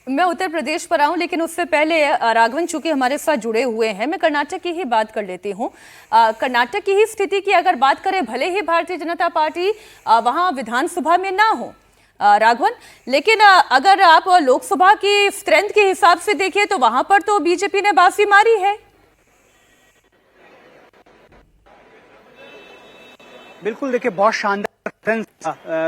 मैं उत्तर प्रदेश पर आऊं, लेकिन उससे पहले राघवन चूंकि हमारे साथ जुड़े हुए हैं, मैं कर्नाटक की ही बात कर लेती हूं। कर्नाटक की ही स्थिति की अगर बात करें, भले ही भारतीय जनता पार्टी वहां विधानसभा में ना हो राघवन, लेकिन अगर आप लोकसभा की स्ट्रेंथ के हिसाब से देखें तो वहां पर तो बीजेपी ने बाजी मारी है। बिल्कुल, देखिए बहुत शानदार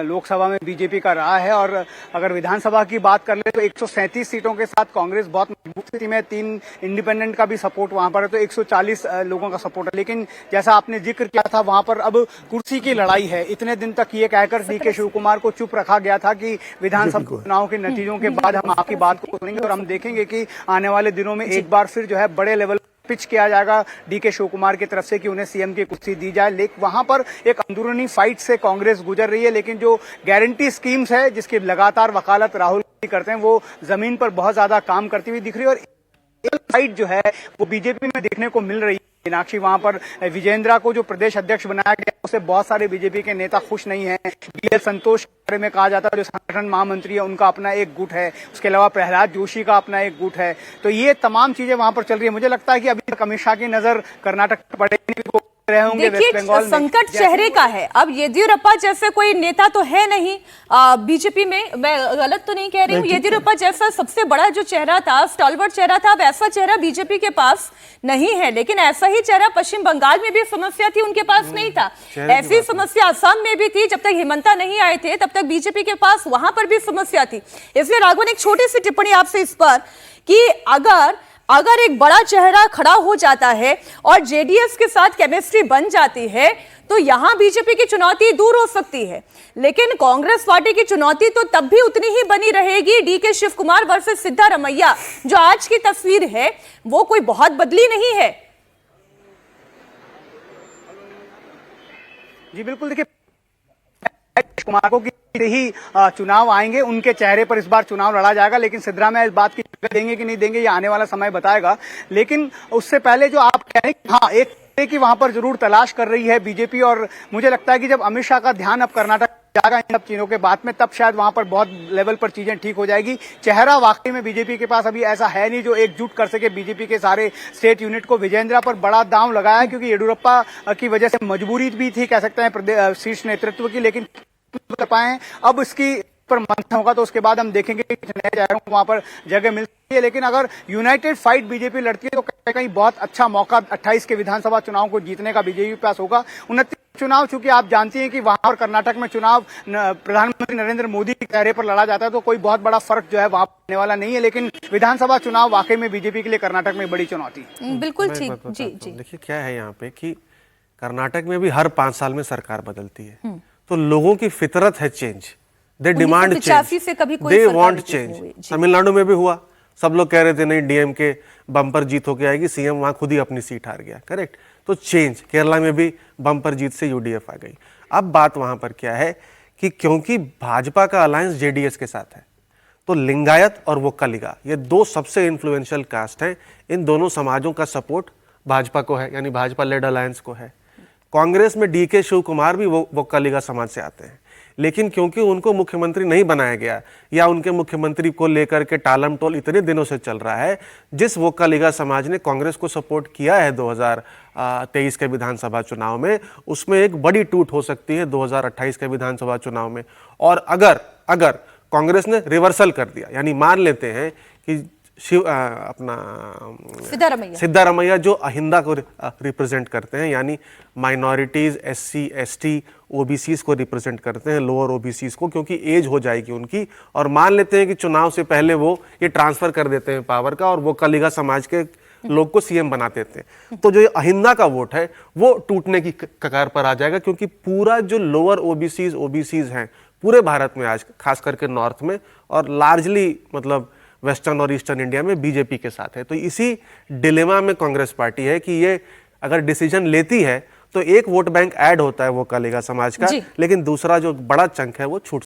लोकसभा में बीजेपी का रहा है। और अगर विधानसभा की बात कर ले तो 137 सीटों के साथ कांग्रेस बहुत मजबूत स्थिति में, 3 इंडिपेंडेंट का भी सपोर्ट वहां पर है, तो 140 लोगों का सपोर्ट है। लेकिन जैसा आपने जिक्र किया था, वहां पर अब कुर्सी की लड़ाई है। इतने दिन तक ये कहकर डीके शिव कुमार को चुप रखा गया था कि विधानसभा चुनाव के नतीजों के बाद हम आपकी बात को सुनेंगे और हम देखेंगे कि आने वाले दिनों में एक बार फिर जो है बड़े लेवल पिच किया जाएगा डीके शिव कुमार की तरफ से कि उन्हें सीएम की कुर्सी दी जाए। लेकिन वहां पर एक अंदरूनी फाइट से कांग्रेस गुजर रही है, लेकिन जो गारंटी स्कीम्स है जिसकी लगातार वकालत राहुल गांधी करते हैं, वो जमीन पर बहुत ज्यादा काम करती हुई दिख रही है। और एक फाइट जो है वो बीजेपी में देखने को मिल रही है। मीनाक्षी, वहां पर विजेंद्रा को जो प्रदेश अध्यक्ष बनाया गया, उससे बहुत सारे बीजेपी के नेता खुश नहीं हैं। बीएल संतोष के बारे में कहा जाता है, जो संगठन महामंत्री है, उनका अपना एक गुट है। उसके अलावा प्रहलाद जोशी का अपना एक गुट है। तो ये तमाम चीजें वहां पर चल रही है। मुझे लगता है कि अभी तक अमित शाह की नजर कर्नाटक पर पड़ेगी। देखिए, संकट चेहरे का है। अब येदियुरप्पा जैसे कोई नेता तो है नहीं बीजेपी में, मैं गलत तो नहीं कह रही हूँ। येदियुरप्पा जैसा सबसे बड़ा जो चेहरा था, स्टॉलवर्ट चेहरा था, वैसा चेहरा बीजेपी के पास नहीं है। लेकिन ऐसा ही चेहरा पश्चिम बंगाल में भी समस्या थी, उनके पास नहीं था। ऐसी समस्या असम में भी थी। जब तक हिमंता नहीं आए थे तब तक बीजेपी के पास वहां पर भी समस्या थी। इसलिए राघवन, एक छोटी सी टिप्पणी आपसे इस पर कि अगर एक बड़ा चेहरा खड़ा हो जाता है और जेडीएस के साथ केमिस्ट्री बन जाती है तो यहां बीजेपी की चुनौती दूर हो सकती है। लेकिन कांग्रेस पार्टी की चुनौती तो तब भी उतनी ही बनी रहेगी। डीके शिव कुमार वर्सेस सिद्धारमैया, जो आज की तस्वीर है वो कोई बहुत बदली नहीं है। जी बिल्कुल, देखिए कुमार को ही चुनाव आएंगे, उनके चेहरे पर इस बार चुनाव लड़ा जाएगा। लेकिन सिद्धरामैया इस बात की देंगे कि नहीं देंगे, ये आने वाला समय बताएगा। लेकिन उससे पहले जो आप कह रहे हैं, हाँ, एक की वहां पर जरूर तलाश कर रही है बीजेपी। और मुझे लगता है कि जब अमित शाह का ध्यान अब कर्नाटक जाएगा इन सब चीजों के बाद में, तब शायद वहां पर बहुत लेवल पर चीजें ठीक हो जाएगी। चेहरा वाकई में बीजेपी के पास अभी ऐसा है नहीं जो एकजुट कर सके बीजेपी के सारे स्टेट यूनिट को। विजेंद्रा पर बड़ा दांव लगाया है, क्योंकि येदियुरप्पा की वजह से मजबूरी भी थी, कह सकते हैं, शीर्ष नेतृत्व की। लेकिन कर पाए, अब इसकी पर मंथन होगा तो उसके बाद हम देखेंगे कि नए चेहरों को वहां पर जगह मिलती है। लेकिन अगर यूनाइटेड फाइट बीजेपी लड़ती है तो कहीं कहीं बहुत अच्छा मौका 28 के विधानसभा चुनाव को जीतने का बीजेपी के पास होगा। 29 चुनाव, चूंकि आप जानती हैं कि वहां पर कर्नाटक में चुनाव प्रधानमंत्री नरेंद्र मोदी के चेहरे पर लड़ा जाता है, तो कोई बहुत बड़ा फर्क जो है वहां होने वाला नहीं है। लेकिन विधानसभा चुनाव वाकई में बीजेपी के लिए कर्नाटक में बड़ी चुनौती। बिल्कुल ठीक। जी जी, देखिए क्या है यहाँ पे कि कर्नाटक में भी हर 5 साल में सरकार बदलती है, तो लोगों की फितरत है change. They demand change, they want change. Tamil Nadu में भी हुआ, सब लोग कह रहे थे नहीं डीएमके बम्पर जीत होके आएगी, सीएम वहां खुद ही अपनी सीट हार गया, करेक्ट। तो चेंज, केरला में भी बम्पर जीत से यूडीएफ आ गई। अब बात वहां पर क्या है कि क्योंकि भाजपा का अलायंस जेडीएस के साथ है, तो लिंगायत और वोक्कालिगा, ये 2 सबसे इन्फ्लुएंशियल कास्ट हैं। इन दोनों समाजों का सपोर्ट भाजपा को है, यानी भाजपा लेड अलायंस को है। कांग्रेस में डीके शिव कुमार भी वोक्कालिगा समाज से आते हैं, लेकिन क्योंकि उनको मुख्यमंत्री नहीं बनाया गया, या उनके मुख्यमंत्री को लेकर के टालम टोल इतने दिनों से चल रहा है, जिस वोक्कालिगा समाज ने कांग्रेस को सपोर्ट किया है 2023 के विधानसभा चुनाव में, उसमें एक बड़ी टूट हो सकती है 2028 के विधानसभा चुनाव में। और अगर कांग्रेस ने रिवर्सल कर दिया, यानी मान लेते हैं कि सिद्धारमैया जो अहिंदा को रिप्रेजेंट करते हैं, यानी माइनॉरिटीज, एससी, एसटी, ओबीसीज को रिप्रेजेंट करते हैं, लोअर ओबीसीज को, क्योंकि एज हो जाएगी उनकी, और मान लेते हैं कि चुनाव से पहले वो ये ट्रांसफर कर देते हैं पावर का और वो कलिगा समाज के लोग को सीएम बना देते हैं, तो जो ये अहिंदा का वोट है वो टूटने की कगार पर आ जाएगा। क्योंकि पूरा जो लोअर ओबीसीज हैं पूरे भारत में आज, खास करके नॉर्थ में और लार्जली मतलब वेस्टर्न और ईस्टर्न इंडिया में बीजेपी के साथ है। तो इसी डिलेमा में कांग्रेस पार्टी है कि ये अगर डिसीजन लेती है तो एक वोट बैंक ऐड होता है वो कलिगा समाज का, लेकिन दूसरा जो बड़ा चंक है वो छूट